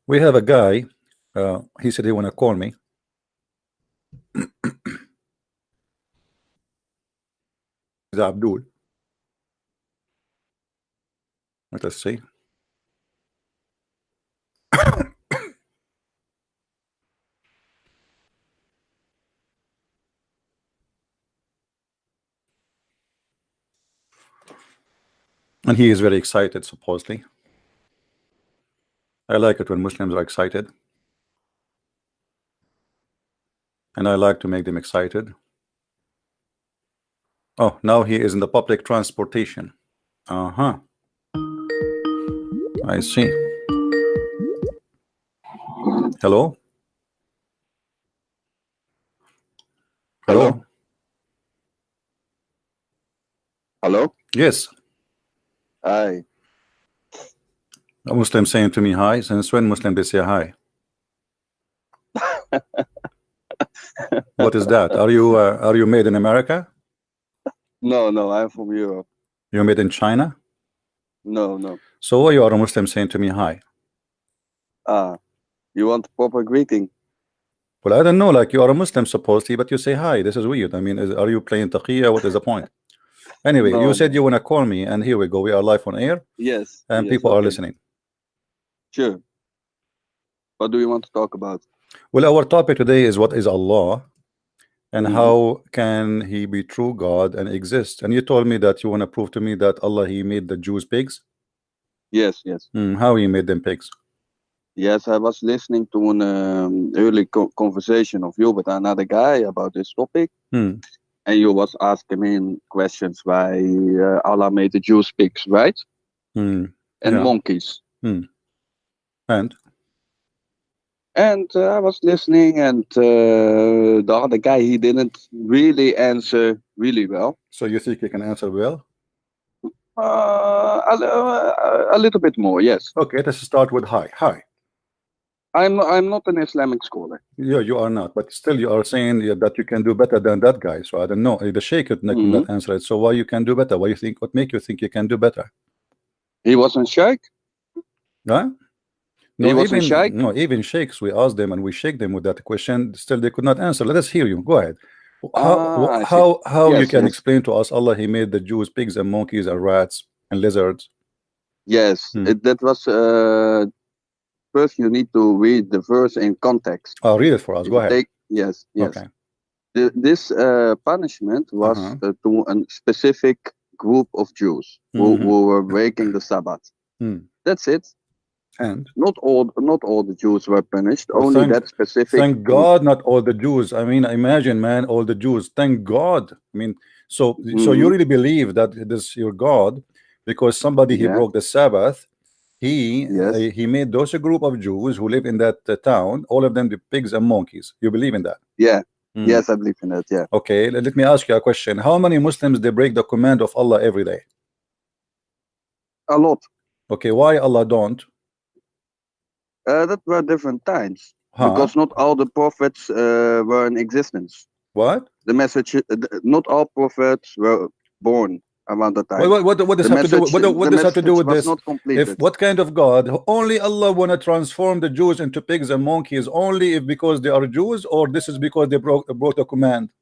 We have a guy. He said he wanna call me. Is Abdul. Let us see. And he is very excited, supposedly. I like it when Muslims are excited. And I like to make them excited. Oh, now he is in the public transportation. Uh-huh. I see. Hello? Hello? Hello? Yes. Hi. A Muslim saying to me hi. Since when Muslim they say hi? What is that? Are you made in America? No, I'm from Europe. You're made in China? No. So why you are a Muslim saying to me hi? You want proper greeting? Well, I don't know. Like, you are a Muslim supposedly, but you say hi. This is weird. I mean, are you playing taqiyya? What is the point? Anyway, No, you said no. you want to call me, and here we go. We are live on air, Yes. and yes, people are okay. listening. Sure. What do you want to talk about? Well, our topic today is what is Allah, and Mhm. how can He be true God and exist? And you told me that you want to prove to me that Allah He made the Jews pigs. Yes. How He made them pigs? Yes, I was listening to an early conversation of you with another guy about this topic. And you was asking me questions why Allah made the Jews pigs, right? And Yeah. monkeys. And I was listening, and the other guy, he didn't really answer really well. So you think you can answer well? A little bit more, yes. Okay, let's start with hi. Hi. I'm not an Islamic scholar. Yeah, you are not, but still you are saying that you can do better than that guy. So I don't know. The Sheikh could not answer it. So why you can do better? Why you think? What make you think you can do better? He wasn't sheikh. Huh? No, He wasn't sheikh. No, even sheikhs. We asked them and we shake them with that question. Still, they could not answer. Let us hear you. Go ahead. How Yes, you can yes. explain to us Allah He made the Jews pigs and monkeys and rats and lizards? Yes, that was first you need to read the verse in context. Oh, read it for us. Go ahead. Yes. Okay. This punishment was to a specific group of Jews who were breaking the Sabbath. That's it. And not all the Jews were punished. Only that specific. Thank God, not all the Jews. I mean, imagine, man, all the Jews. Thank God. I mean, so you really believe that this your God, because somebody he broke the Sabbath. He made those a group of Jews who live in that town. All of them the pigs and monkeys. You believe in that? Yeah. Yes, I believe in that. Yeah. Okay. Let me ask you a question. How many Muslims they break the command of Allah every day? A lot. Okay. Why Allah don't? That were different times, because not all the prophets were in existence. What? The message, not all prophets were born around the time. What does have to do? What does have to do with this? If what kind of God? Only Allah want to transform the Jews into pigs and monkeys only if because they are Jews, or this is because they broke the command?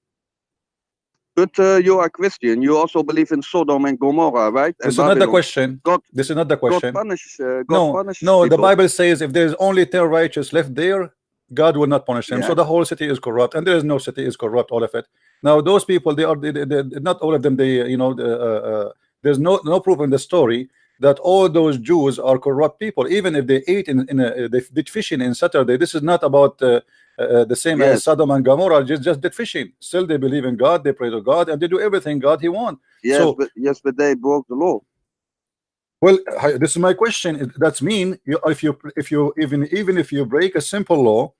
But you are Christian. You also believe in Sodom and Gomorrah, right? This is not the question. This is not the question. God punish no. people. The Bible says if there is only 10 righteous left there, God will not punish them. So the whole city is corrupt, and there is no city is corrupt. All of it. Now those people, they not all of them. They there's no proof in the story that all those Jews are corrupt people. Even if they ate they did fishing in Saturday. This is not about the same as Sodom and Gomorrah. Just did fishing. Still they believe in God. They pray to God, and they do everything God He wants. Yes, but they broke the law. Well, this is my question. That's mean even if you break a simple law,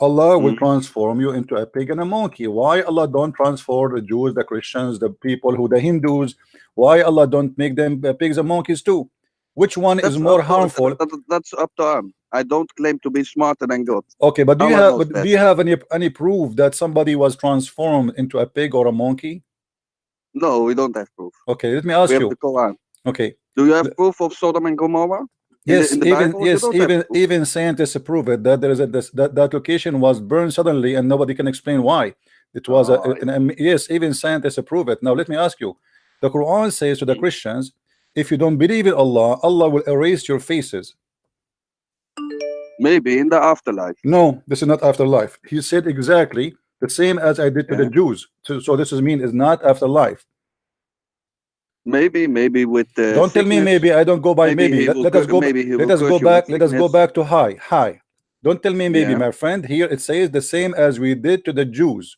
Allah will transform you into a pig and a monkey. Why Allah don't transform the Jews, the Christians, the people the Hindus? Why Allah don't make them pigs and monkeys too? Which one is more harmful? That's up to him. I don't claim to be smarter than God. Okay, but do you have any proof that somebody was transformed into a pig or a monkey? No, we don't have proof. Okay, let me ask you. The Quran. Okay. Do you have proof of Sodom and Gomorrah? Yes, in the Bible, even scientists prove it, that there is that location was burned suddenly and nobody can explain why. It was yes, even scientists approve it. Now let me ask you, the Quran says to the Christians, if you don't believe in Allah, Allah will erase your faces. Maybe in the afterlife. No, this is not afterlife. He said exactly the same as I did to the Jews. So this is mean is not afterlife. Maybe with don't tell me maybe. I don't go by maybe. Let us go. Let us go back. Let us go back to high. Don't tell me maybe, my friend. Here it says the same as we did to the Jews.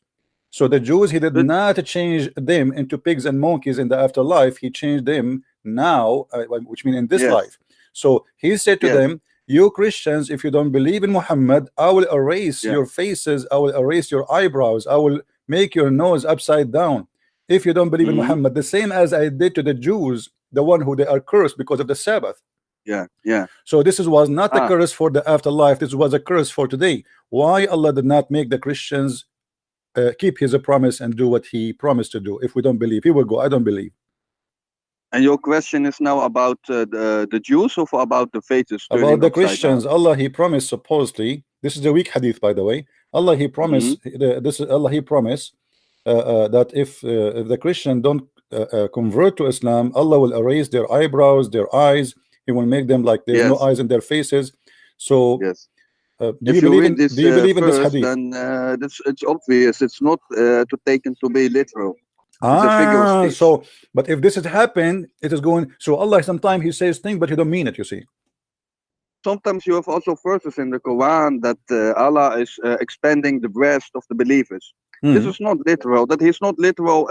So the Jews, he did not change them into pigs and monkeys in the afterlife. He changed them now, which means in this life. So he said to them, you Christians, if you don't believe in Muhammad, I will erase your faces. I will erase your eyebrows. I will make your nose upside down. If you don't believe in Muhammad, the same as I did to the Jews, the one who they are cursed because of the Sabbath. So this was not a curse for the afterlife. This was a curse for today. Why Allah did not make the Christians keep his promise and do what he promised to do? If we don't believe, he will go, I don't believe. And your question is now about the Jews or about the faces? About the Christians. Down? Allah, he promised supposedly. This is a weak hadith, by the way. Allah, he promised. This is Allah, he promised that if the Christian don't convert to Islam, Allah will erase their eyebrows, their eyes. He will make them like there's no eyes in their faces. So do you believe in this hadith? Then it's obvious. It's not to taken to be literal. So but if this has happened, it is going. So Allah sometimes he says things, but he don't mean it. You see. Sometimes you have also verses in the Quran that Allah is expanding the breast of the believers. This is not literal. That he's not literal.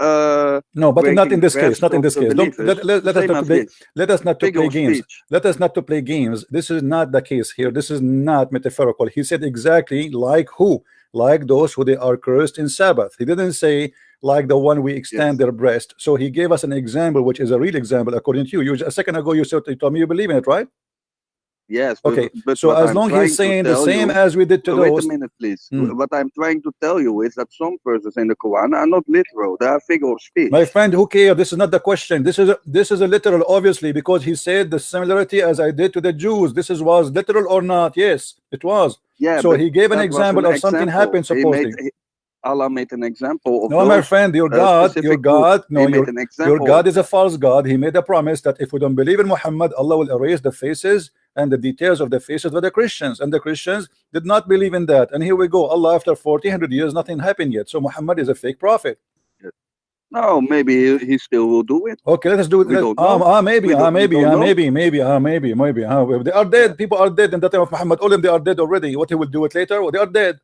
No, but not in this case. Not in this case. Don't, let us not to play games. Let us not to play games. This is not the case here. This is not metaphorical. He said exactly like who? Like those who they are cursed in Sabbath. He didn't say like the one we extend their breast. So he gave us an example, which is a real example according to you. A second ago you told me you believe in it, right? Yes. Okay. So as long as he's saying the same as we did to those. Wait a minute, please. What I'm trying to tell you is that some verses in the Quran are not literal. They are figure of speech. My friend, who cares? This is not the question. This is a literal, obviously, because he said the similarity as I did to the Jews. This was literal or not? Yes, it was. Yeah. So he gave an example of something happened supposedly. Allah made an example of. No, my friend, your God, your God is a false God. He made a promise that if we don't believe in Muhammad, Allah will erase the faces and the details of the faces of the Christians, and the Christians did not believe in that. And here we go, Allah, after 1400 years, nothing happened yet. So Muhammad is a fake prophet. No, maybe he still will do it. Okay, let us do it. Maybe. They are dead. People are dead in the time of Muhammad. All of them, they are dead already. What he will do it later? Well, they are dead.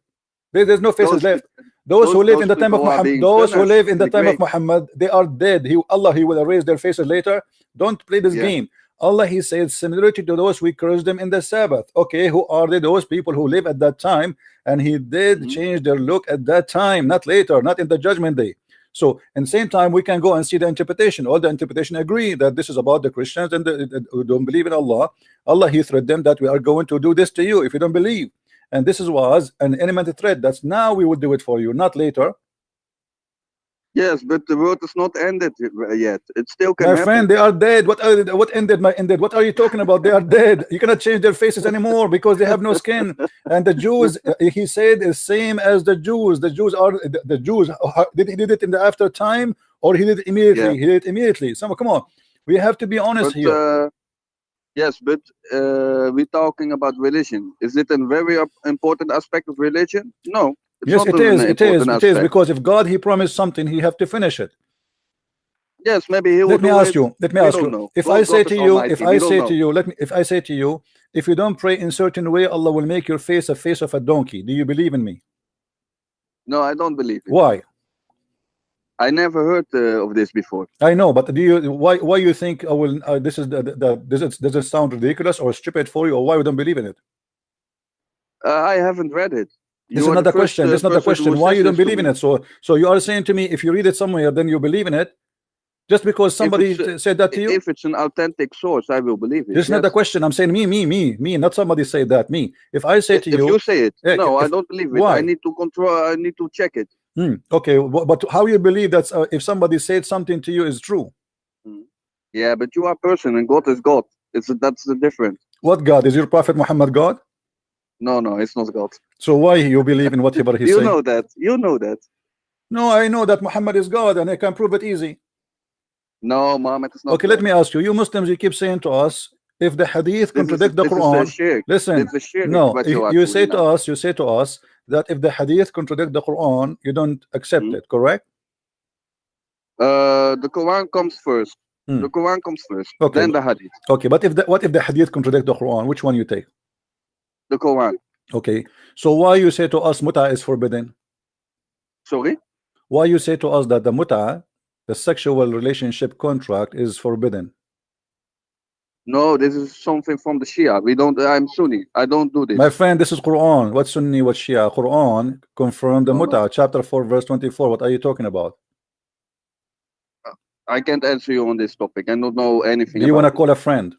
There's no faces left. Those who live in the time of Muhammad, of Muhammad, they are dead. Allah, he will erase their faces later. Don't play this game. Allah, he says similarity to those we cursed them in the Sabbath. Okay, who are they? Those people who live at that time, and he did change their look at that time, not later, not in the judgment day. So in the same time, we can go and see the interpretation. All the interpretation agree that this is about the Christians and who don't believe in Allah. Allah, he threatened them that we are going to do this to you if you don't believe. And this was an imminent threat. That's now we will do it for you, not later. Yes, but the world is not ended yet. It still can happen. My friend, they are dead. What ended? What are you talking about? They are dead. You cannot change their faces anymore because they have no skin. And the Jews, he said, is same as the Jews. The Jews are the Jews. Did he did it in the after time or he did it immediately? Yeah. He did it immediately. So come on, we have to be honest here. Yes, but we're talking about religion. Is it a very important aspect of religion? No. Yes, it is. It is because if God he promised something, he have to finish it. Yes, maybe he will. Let me ask you. If I say to you, if you don't pray in certain way, Allah will make your face a face of a donkey. Do you believe in me? No, I don't believe it. Why? I never heard of this before. I know, but do you? Why you think I will? Does it sound ridiculous or stupid for you, or why you don't believe in it? I haven't read it. This is not the question. This is not the question. Why you don't believe in it? So you are saying to me, if you read it somewhere, then you believe in it, just because somebody said that to you. If it's an authentic source, I will believe it. This is not the question. I'm saying me, not somebody say that. Me. If I say to you, if you say it, no, I don't believe it. Why? I need to control. I need to check it. Okay, but how you believe that if somebody said something to you is true? Yeah, but you are a person and God is God. That's the difference. What God? Is your Prophet Muhammad God? No, no, it's not God. So why you believe in whatever he says? You know that. You know that. No, I know that Muhammad is God, and I can prove it easy. No, Muhammad is not. Okay, God. Let me ask you. You Muslims, you keep saying to us, if the hadith contradict the Quran, listen. No, you say to us, that if the hadith contradict the Quran, you don't accept it. Correct? The Quran comes first. The Quran comes first. Okay. Then the hadith. Okay, but what if the hadith contradict the Quran? Which one you take? The Quran. Okay, so why you say to us muta is forbidden? Sorry? Why you say to us that the muta, the sexual relationship contract, is forbidden? No, this is something from the Shia. We don't. I'm Sunni. I don't do this. My friend, this is Quran. What's Sunni? What's Shia? Quran confirmed the muta, chapter 4, verse 24. What are you talking about? I can't answer you on this topic. I don't know anything. Do you want to call a friend?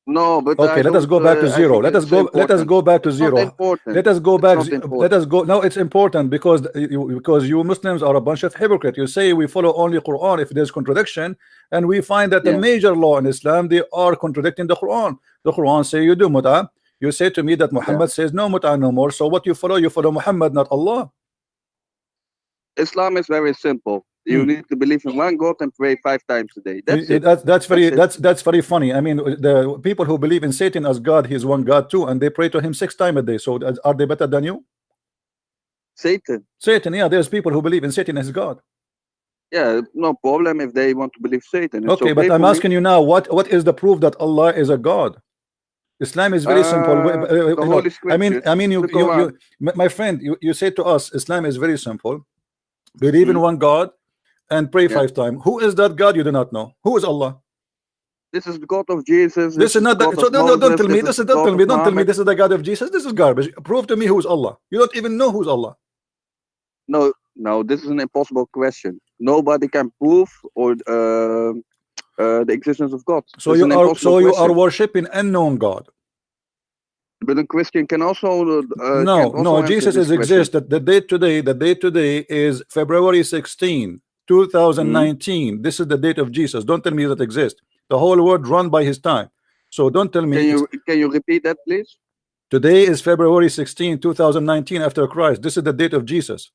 No, but okay, let us go back to zero. Let us go back to zero. Let us go back. Let us go. No, it's important because you Muslims are a bunch of hypocrites. You say we follow only Quran if there's contradiction, and we find that the major law in Islam, they are contradicting the Quran. The Quran say you do muta. You say to me that Muhammad says no muta no more. So what you follow Muhammad, not Allah. Islam is very simple. You need to believe in one God and pray 5 times a day. That's it. That's very funny. I mean, the people who believe in Satan as God, he's one God too, and they pray to him 6 times a day. So are they better than you? Satan, yeah. There's people who believe in Satan as God. Yeah, no problem if they want to believe Satan. It's okay, but I'm asking you now, what is the proof that Allah is a God? Islam is very simple. I mean, you my friend, you say to us, Islam is very simple. Believe in one God and pray 5 times. Who is that God? You do not know. Who is Allah? This is the God of Jesus. This is not that. So don't tell me. Don't tell me this is the God of Jesus. This is garbage. Prove to me who's Allah. You don't even know who's Allah. No, this is an impossible question. Nobody can prove or the existence of God. So you are worshiping unknown God. But a Christian can also no. Jesus exists. The date today is February 16, 2019. This is the date of Jesus. Don't tell me that exists. The whole world run by his time. So don't tell me. Can you repeat that, please? Today is February 16, 2019 after Christ. This is the date of Jesus.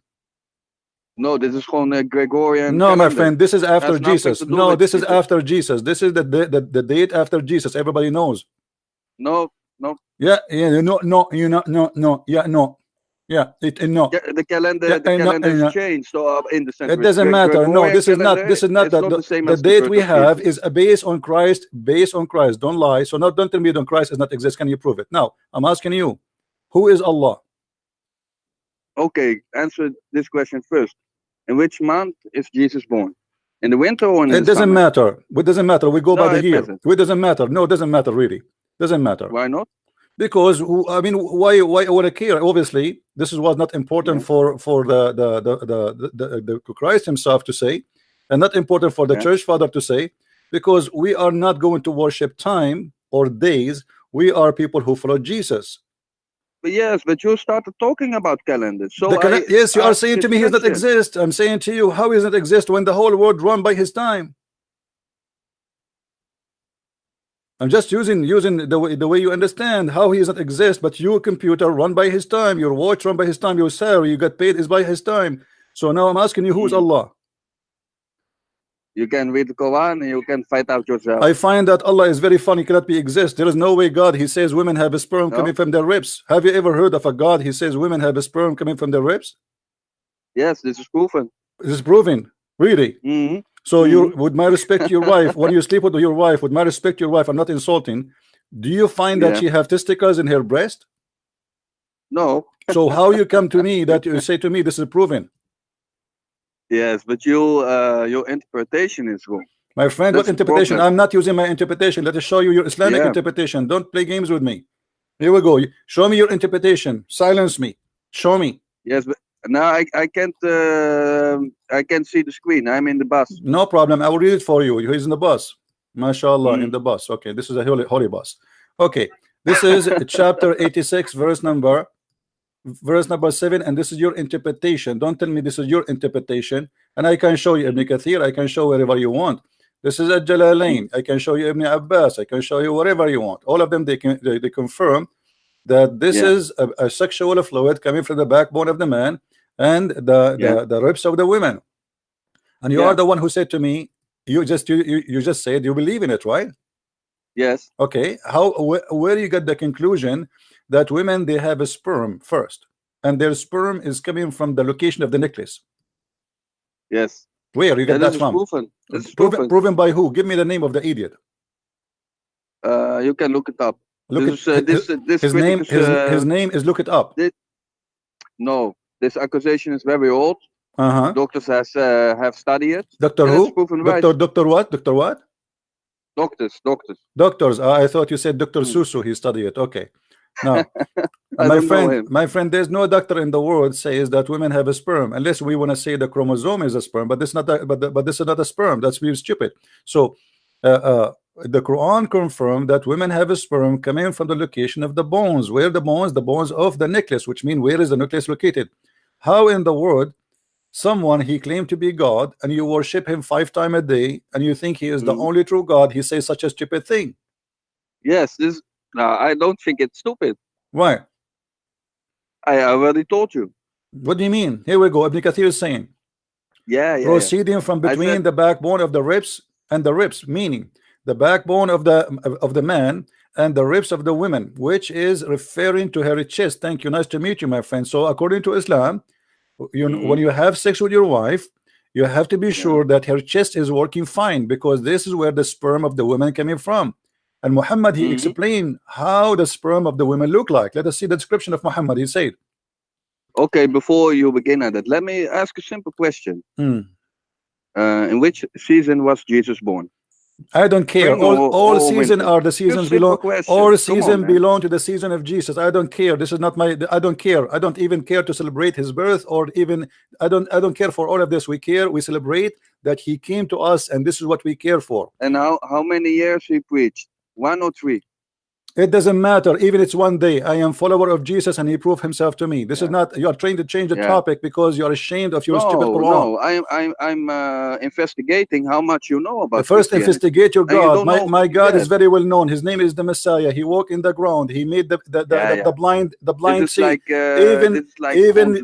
No, this is called Gregorian. No, my friend, this is after Jesus. No, this is after Jesus. This is the date after Jesus. Everybody knows. No. Yeah, no. No. Yeah, the calendar is changed. So in the sense it doesn't matter. No, this is not the date we have is based on Christ. Don't lie. So don't tell me that Christ does not exist. Can you prove it? Now I'm asking you, who is Allah? Okay, answer this question first. In which month is Jesus born? In the winter or in the summer? It doesn't matter. It doesn't matter. We go by the year. It doesn't matter. No, it doesn't matter really. Doesn't matter. Why not? Because I mean, why would I care? Obviously, this was not important for the Christ himself to say, and not important for the church father to say, because we are not going to worship time or days. We are people who follow Jesus. Yes, but you started talking about calendars. So yes, you are saying to me he does not exist. I'm saying to you, how does it exist when the whole world run by his time? I'm just using the way you understand how he does not exist, but your computer run by his time, your watch run by his time, your salary you get paid is by his time. So now I'm asking you, who's Allah? You can read the Quran and you can find out yourself. I find that Allah is very funny, cannot be exist. There is no way God, he says women have a sperm coming from their ribs. Have you ever heard of a God, he says women have a sperm coming from their ribs? Yes, this is proven. This is proven, really. So you, with my respect your wife, when you sleep with your wife, with my respect your wife, I'm not insulting. Do you find that she have testicles in her breast? No. So how you come to me that you say to me this is proven? Yes, but your interpretation is wrong. My friend, what interpretation? I'm not using my interpretation. Let us show you your Islamic interpretation. Don't play games with me. Here we go. Show me your interpretation. Silence me. Show me. Yes, but now I can't see the screen. I'm in the bus. No problem. I will read it for you. He's in the bus. MashaAllah, in the bus. Okay, this is a holy bus. Okay, this is chapter 86, verse number 7, and this is your interpretation. Don't tell me this is your interpretation. And I can show you Ibn Kathir. I can show wherever you want. This is at Jalalain. I can show you Ibn Abbas. I can show you whatever you want. All of them, they confirm that this is a sexual fluid coming from the backbone of the man and the ribs of the women. And you are the one who said to me, you just said you believe in it, right? Yes. Okay. Where you get the conclusion that women, they have a sperm first, and their sperm is coming from the location of the necklace? Yes. Where you get that from? Proven by who? Give me the name of the idiot. You can look it up. His name is Look It Up. No, this accusation is very old. Doctors have studied it. Doctor who? Doctor what? Doctor what? Doctors. I thought you said Dr. Susu. He studied it. Okay. Now, my friend, there's no doctor in the world says that women have a sperm, unless we want to say the chromosome is a sperm. But this is not but this is not a sperm. That's really stupid. So, the Quran confirmed that women have a sperm coming from the location of the bones. Where the bones? The bones of the necklace, which means where is the necklace located? How in the world someone, he claimed to be God, and you worship him 5 times a day, and you think he is the only true God, he says such a stupid thing? Yes, I don't think it's stupid. Why? I already told you. What do you mean? Here we go. Ibn Kathir is saying, proceeding from between the backbone of the ribs and the ribs, meaning the backbone of the man and the ribs of the women, which is referring to her chest. Thank you. Nice to meet you, my friend. So according to Islam, when you have sex with your wife, you have to be sure that her chest is working fine, because this is where the sperm of the woman coming from. And Muhammad, he explained how the sperm of the women look like. Let us see the description of Muhammad. He said, okay, before you begin at that, let me ask a simple question. In which season was Jesus born? I don't care. All seasons are the seasons belong. All season belong to the season of Jesus. I don't care. This is not my. I don't care. I don't even care to celebrate his birth, or even I don't care for all of this. We care. We celebrate that he came to us, and this is what we care for. And how many years he preached? 1 or 3? It doesn't matter. Even it's 1 day. I am follower of Jesus, and he proved himself to me. This is not. You are trying to change the topic because you are ashamed of your stupid Quran. No, I'm investigating how much you know about. First, investigate your God. My God is very well known. His name is the Messiah. He walked in the ground. He made the blind see.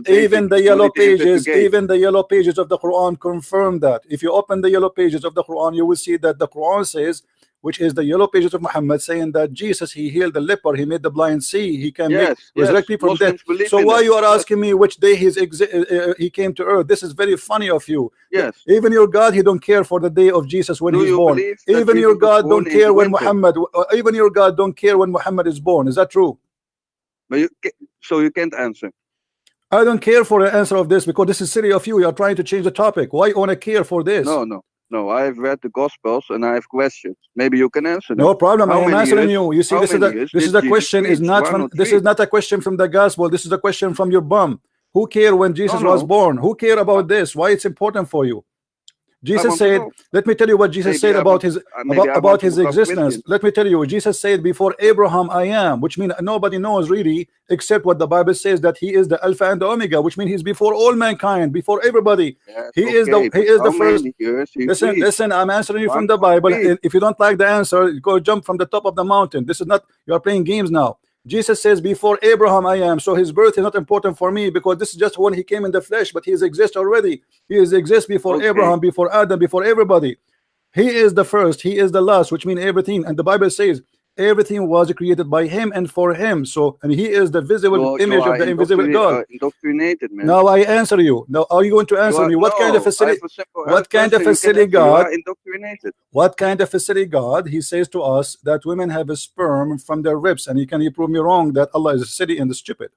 Even the yellow pages, even the yellow pages of the Quran confirm that. If you open the yellow pages of the Quran, you will see that the Quran says, which is the yellow pages of Muhammad, saying that Jesus, he healed the leper, he made the blind see, he can resurrect people from death. So why you are asking me which day he came to earth? This is very funny of you. Yes. Even your God, he don't care for the day of Jesus when he's born. Even your God don't care when Muhammad. Even your God don't care when Muhammad is born. Is that true? But so you can't answer. I don't care for the answer of this, because this is silly of you. You are trying to change the topic. Why you want to care for this? No, I have read the Gospels and I have questions. Maybe you can answer them. No problem. I am answering you. You see, this is the question. Is not from. This is not a question from the Gospel. This is a question from your bum. Who cared when Jesus was born? Who cared about this? Why it's important for you? Jesus said, let me tell you what Jesus said about his existence. Let me tell you, Jesus said, before Abraham I am, which means nobody knows really except what the Bible says, that he is the Alpha and the Omega, which means he's before all mankind, before everybody. He is the first. Listen, I'm answering you from the Bible. If you don't like the answer, go jump from the top of the mountain. This is not, you are playing games now. Jesus says, before Abraham I am. So his birth is not important for me, because this is just when he came in the flesh, but he exists already. He exists before Abraham, before Adam, before everybody. He is the first, he is the last, which means everything. And the Bible says everything was created by him and for him. So, and he is the visible image of the invisible God. Indoctrinated, man. Now I answer you. Now are you going to answer me? What kind of facility? What kind of facility God? What kind of facility God? He says to us that women have a sperm from their ribs, and can you prove me wrong that Allah is silly and stupid?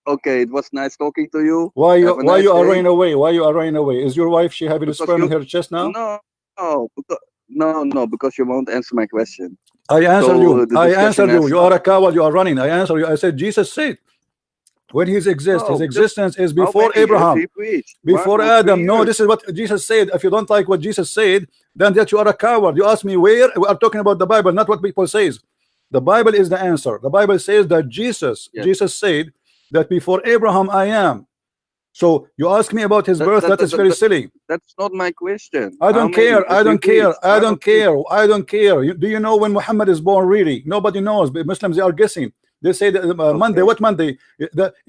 Okay, it was nice talking to you. Why you are running away? Why you are running away? Is your wife, she having a sperm in her chest now? No, because you won't answer my question. I answered you. I answered you. You are a coward. You are running. I answered you. I said Jesus said when he exists, his existence is before Abraham, before Adam. No, this is what Jesus said. If you don't like what Jesus said, then that you are a coward. You ask me where? We are talking about the Bible, not what people says. The Bible is the answer. The Bible says that Jesus said that before Abraham I am. So you ask me about his birth. That is very silly. That's not my question. I don't care. I don't care. I don't care. I don't care. Do you know when Muhammad is born? Really, nobody knows. But Muslims, they are guessing. They say that Monday. What Monday?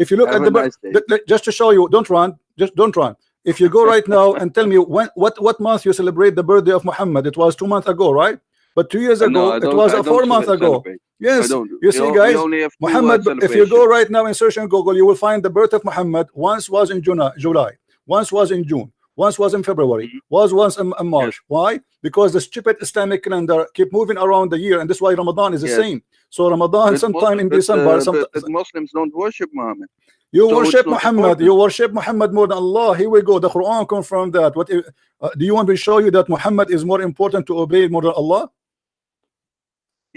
If you look at the just to show you, don't run. Just don't run. If you go right now and tell me what month you celebrate the birthday of Muhammad, it was 2 months ago, right? But 2 years ago, it was 4 months ago. Yes, you see, guys, Muhammad. If you go right now and search on Google, you will find the birth of Muhammad. Once was in July, once was in June, once was in February, was once in March. Why? Because the stupid Islamic calendar keep moving around the year, and that's why Ramadan is the same. So Ramadan sometime in December. But Muslims don't worship Muhammad. You worship Muhammad. You worship Muhammad more than Allah. Here we go. The Quran confirmed that. What do you want me to show you that Muhammad is more important to obey more than Allah?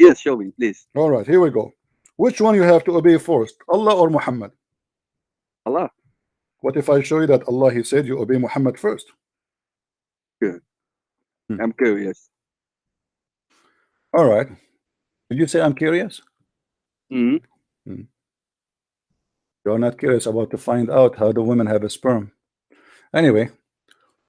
Yes, show me, please. All right, here we go. Which one you have to obey first, Allah or Muhammad? Allah. What if I show you that Allah, He said you obey Muhammad first? Good. I'm curious. All right. Did you say I'm curious? You're not curious about to find out how the women have a sperm. Anyway.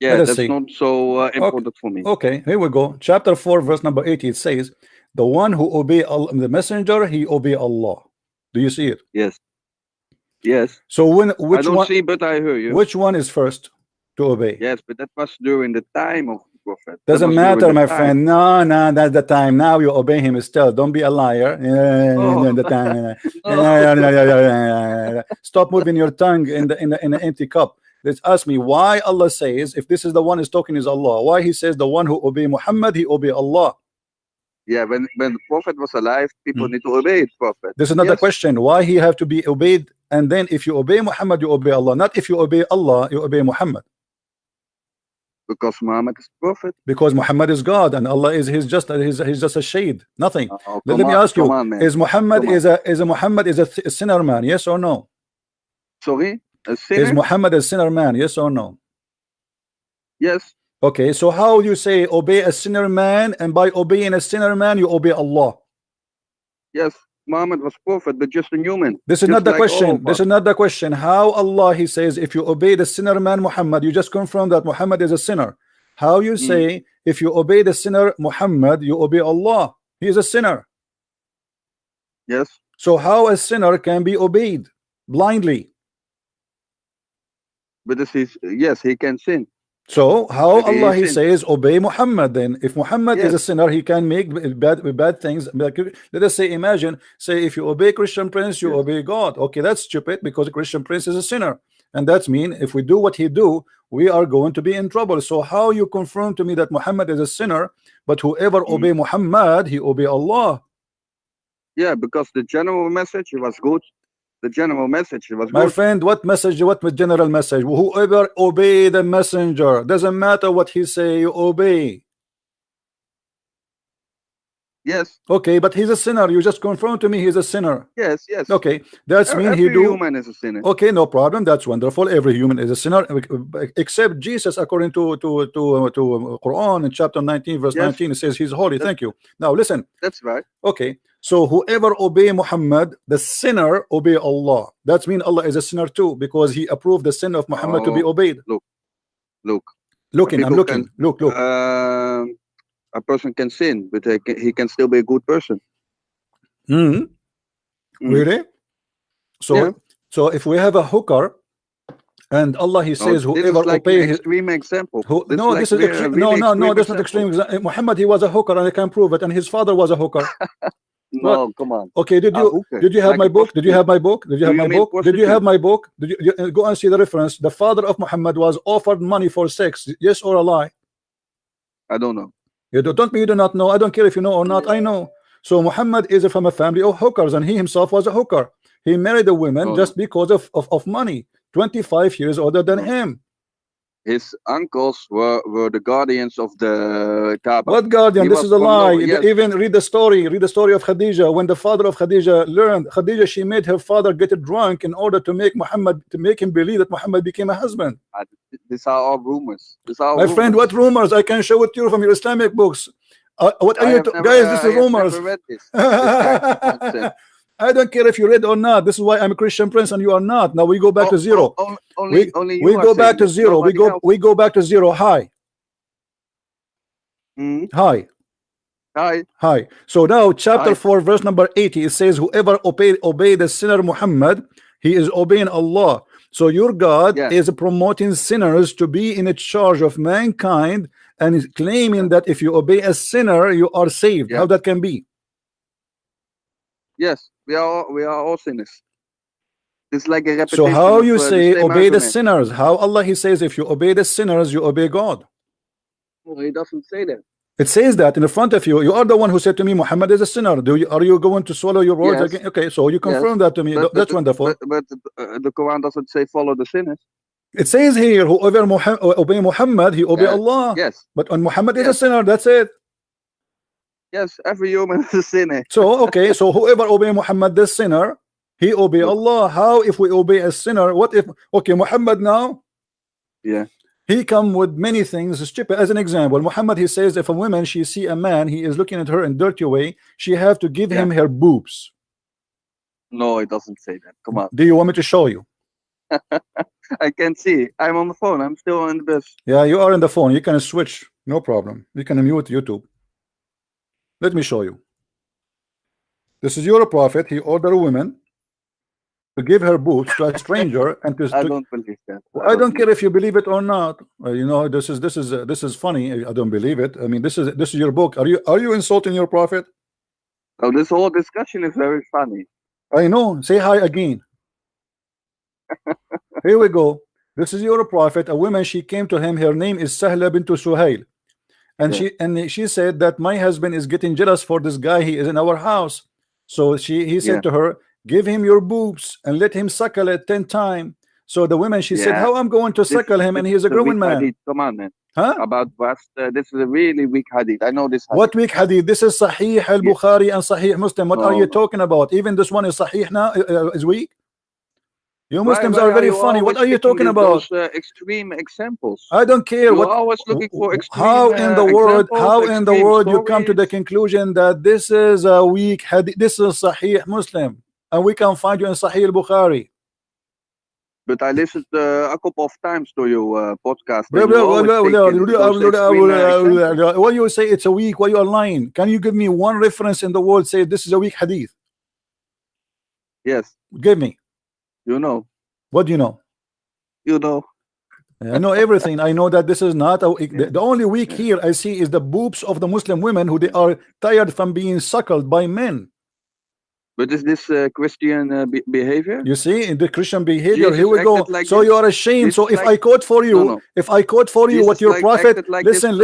Yeah, that's not so important for me. Okay, here we go. Chapter 4, verse number 80. It says, the one who obey the messenger, he obey Allah. Do you see it? Yes. Yes. So which I don't one, see, but I hear you. Which one is first to obey? Yes, but that was during the time of the Prophet. Doesn't matter, my friend. No, that's the time. Now you obey him still. Don't be a liar. The time. Stop moving your tongue in the empty cup. Let's ask me why Allah says, if this is the one is talking is Allah, why He says the one who obey Muhammad, he obey Allah. Yeah, when the Prophet was alive, people need to obey the Prophet. This is not the question. Why he have to be obeyed? And then if you obey Muhammad, you obey Allah. Not if you obey Allah, you obey Muhammad. Because Muhammad is Prophet. Because Muhammad is God and Allah is he's just a shade, nothing. Let me ask you: is Muhammad a sinner man? Yes or no? Sorry, a sinner? Is Muhammad a sinner man? Yes or no? Yes. Okay, so how you say obey a sinner man, and by obeying a sinner man you obey Allah? Yes, Muhammad was prophet, but just a human. This is not the question. This is not the question. How Allah, He says, if you obey the sinner man Muhammad, you just confirm that Muhammad is a sinner. How you say if you obey the sinner Muhammad, you obey Allah? He is a sinner. Yes. So how a sinner can be obeyed blindly? But this is, yes, he can sin. So how Allah He says obey Muhammad? Then if Muhammad is a sinner, he can make bad things. Let us say, imagine, say if you obey Christian Prince, you obey God. Okay, that's stupid because Christian Prince is a sinner, and that's mean if we do what he do, we are going to be in trouble. So how you confirm to me that Muhammad is a sinner, but whoever obey Muhammad, he obey Allah? Yeah, because the general message was good. The general message was my good. friend. What message? What general message? Whoever obey the messenger, doesn't matter what he say, you obey. Yes. Okay, but he's a sinner. You just confirm to me he's a sinner. Yes, yes. Okay, that's mean every human is a sinner. Okay, no problem. That's wonderful. Every human is a sinner, except Jesus, according to Quran in chapter 19, verse 19. It says he's holy. Thank you. Now listen. That's right. Okay. So whoever obey Muhammad, the sinner obey Allah. That means Allah is a sinner too, because he approved the sin of Muhammad to be obeyed. Look. I'm looking. Look. A person can sin, but he can still be a good person. Really? So if we have a hooker, and Allah He says whoever obey his extreme example. This is that's not extreme example. Muhammad, he was a hooker, and I can prove it, and his father was a hooker. No, come on. Okay, did you have my book? Did you have my book? Did you have my book? Did you have my book? Did you go and see the reference? The father of Muhammad was offered money for sex. Yes or a lie? I don't know. You do not know. I don't care if you know or not. I know. So Muhammad is from a family of hookers, and he himself was a hooker. He married a woman just because of money. 25 years older than him. His uncles were the guardians of the Kaaba. What guardian? This is a lie. Even read the story of Khadija. When the father of Khadija learned, Khadija, she made her father get drunk in order to make him believe that Muhammad became a husband. These are all rumors. My friend, what rumors? I can show it to you from your Islamic books. What are you guys? This is rumors. Never read this. I don't care if you read or not. This is why I'm a Christian Prince and you are not. Now we go back to zero. Only we go back to zero. We go back to zero. Hi. Hi. Hi. So now chapter 4 verse number 80, it says whoever obey the sinner Muhammad, he is obeying Allah. So your God is promoting sinners to be in charge of mankind and is claiming that if you obey a sinner you are saved. How that can be? Yes, we are all sinners. It's like a repetition. So how you say obey argument. the sinners? How Allah he says if you obey the sinners you obey God? Well, he doesn't say that. It says that in front of you. You are the one who said to me Muhammad is a sinner. Are you going to swallow your words again? Okay, so you confirm that to me. That's wonderful. But the Quran doesn't say follow the sinners. It says here whoever obey Muhammad, he obey Allah. Yes. But when Muhammad is a sinner, that's it. Yes, every human is a sinner. So okay, so whoever obey Muhammad, the sinner, he obey Allah. How if we obey a sinner? What if Muhammad now? Yeah. He come with many things stupid. As an example, Muhammad he says if a woman she see a man, he is looking at her in dirty way, she have to give him her boobs. No, it doesn't say that. Come on. Do you want me to show you? I can see. I'm on the phone. I'm still on the bus. Yeah, you are on the phone. You can switch. No problem. You can mute YouTube. Let me show you. This is your prophet. He ordered a woman to give her boobs to a stranger and to. I don't believe that. I don't care if you believe it or not. You know, this is funny. I don't believe it. I mean, this is your book. Are you insulting your prophet? Oh, this whole discussion is very funny. I know. Say hi again. Here we go. This is your prophet. A woman, she came to him. Her name is Sahla bint Suhail, and she said that my husband is getting jealous for this guy. He is in our house. So he said to her, give him your boobs and let him suckle it 10 times. So the woman, she said, how I'm going to suckle him and he is a grown man. Hadith. Come on, man. Huh? About this is a really weak hadith. I know this hadith. What weak hadith? This is Sahih al-Bukhari and Sahih Muslim. What are you talking about? Even this one is Sahih now, is weak? You Muslims are very funny. What are you talking about? Those, extreme examples. I don't care. You're always looking for extreme how in the world stories. You come to the conclusion that this is a weak hadith? This is Sahih Muslim, and we can find you in Sahih al-Bukhari. But I listened a couple of times to your podcast. When you say it's a weak, why you are lying? Can you give me one reference in the world say this is a weak hadith? Yes. Give me. You know. What do you know? You know. I know everything. I know that this is not the only weak here I see is the boobs of the Muslim women who they are tired from being suckled by men. But is this Christian behavior? You see, in the Christian behavior, Jesus here we go. Like so you are ashamed. So if I quote for you, if I quote for you what your prophet, listen.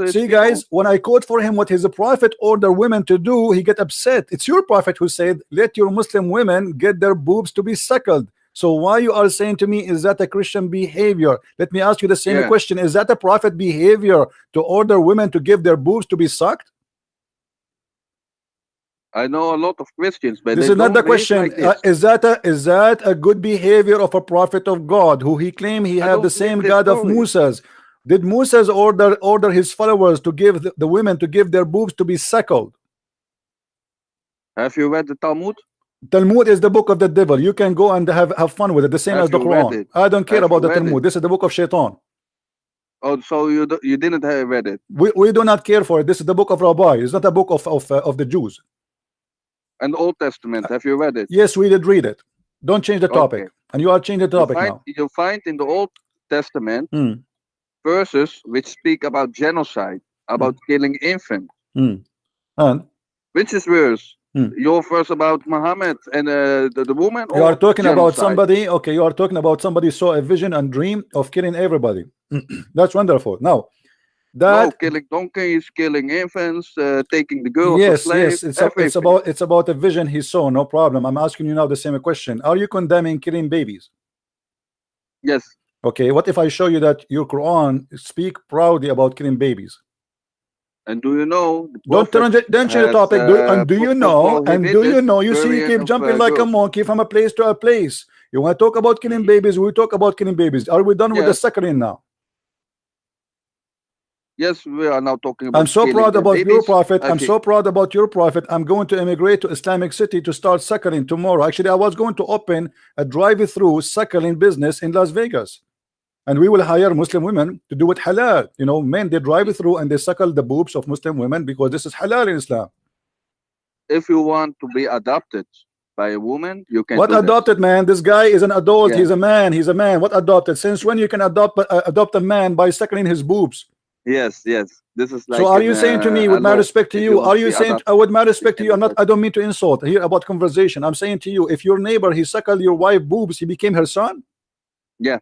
See, guys, when I quote for him what his prophet ordered women to do, he get upset. It's your prophet who said, "Let your Muslim women get their boobs to be suckled." So why you are saying to me, is that a Christian behavior? Let me ask you the same question. Is that a prophet behavior to order women to give their boobs to be sucked? I know a lot of Christians, but this is not the question. Like is that a good behavior of a prophet of God who he claimed he had the same God of Moses? Did Moses order his followers to give the women to give their boobs to be suckled? Have you read the Talmud? Talmud is the book of the devil. You can go and have fun with it, the same as the Quran. I don't care about the Talmud. This is the book of Shaitan. Oh, so you didn't have read it? We do not care for it. This is the book of Rabbi. It's not a book of the Jews. And the Old Testament, have you read it? Yes, we did read it. Don't change the topic. And you are changing the topic now. You find in the Old Testament verses which speak about genocide, about killing infants. And which is worse? Your verse about Muhammad and the woman? You are talking about somebody, okay, you are talking about somebody saw a vision and dream of killing everybody. That's wonderful. Now, no, killing donkeys, killing infants, taking the girls as slaves. Yes, it's about a vision he saw. No problem. I'm asking you now the same question. Are you condemning killing babies? Yes. Okay. What if I show you that your Quran speak proudly about killing babies? And do you know? Don't change the topic. Do you know? You see, you keep jumping like a monkey from a place to a place. You want to talk about killing babies? We talk about killing babies. Are we done with the suckling now? Yes, we are now talking about. I'm so proud about your prophet. Okay. I'm so proud about your prophet. I'm going to immigrate to Islamic City to start suckling tomorrow. Actually, I was going to open a drive-through suckling business in Las Vegas, and we will hire Muslim women to do it halal. You know, men, they drive through and they suckle the boobs of Muslim women because this is halal in Islam. If you want to be adopted by a woman, you can. What adopted, man? This guy is an adult. Yeah. He's a man. He's a man. What adopted? Since when you can adopt a man by suckling his boobs? Yes, yes. This is like. So are you saying to me, with my respect to you, are you saying, with my respect to you, I don't mean to insult here about conversation. I'm saying to you, if your neighbor, he suckled your wife boobs, he became her son? Yeah.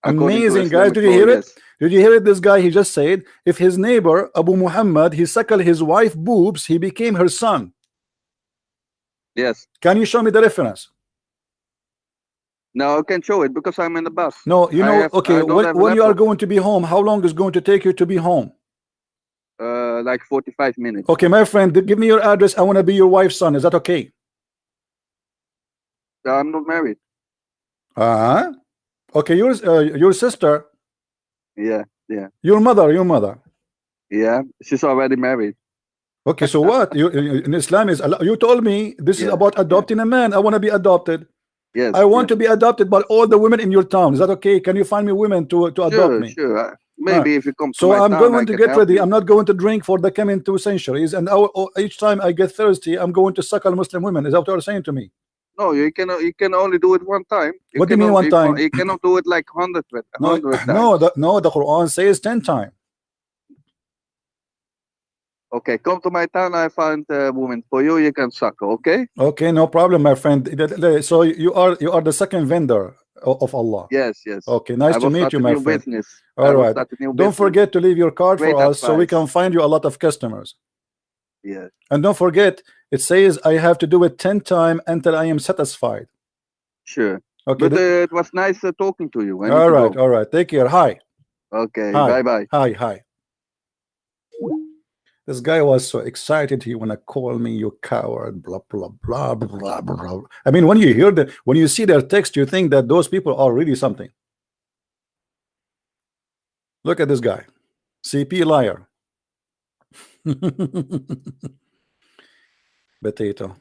Amazing, guys. Did you hear it? Did you hear it? This guy, he just said, if his neighbor, Abu Muhammad, he suckled his wife boobs, he became her son. Yes. Can you show me the reference? No, I can show it because I'm in the bus. No, you know, okay, when you are going to be home, how long is going to take you to be home? Like 45 minutes. Okay, my friend, give me your address. I want to be your wife's son. Is that okay? I'm not married. Okay, your sister. Yeah, yeah. Your mother. Yeah, she's already married. Okay, so what? You in Islam is, you told me this is about adopting a man. I want to be adopted. Yes. I want to be adopted by all the women in your town. Is that okay? Can you find me women to adopt me? Sure. Maybe if you come to so my I'm town, going to get ready. I'm not going to drink for the coming 2 centuries. And each time I get thirsty, I'm going to suckle Muslim women. Is that what you're saying to me? No, you can only do it one time. What do you mean one time? You cannot do it like 100 times. No, the Quran says 10 times. Okay, come to my town. I find a woman for you. You can suckle. Okay. Okay, no problem, my friend. So you are the second vendor of Allah. Yes, yes. Okay, nice to meet you, my friend. Business. All right. Don't forget to leave your card for us so we can find you a lot of customers. Yes. And don't forget, it says I have to do it 10 times until I am satisfied. Sure. Okay. But it was nice talking to you. All right, all right. Take care. Hi. Okay. Hi. Bye. Hi. This guy was so excited. He wanna call me, you coward, blah blah blah blah blah. I mean, when you hear that, when you see their text, you think that those people are really something. Look at this guy, CP liar. Potato.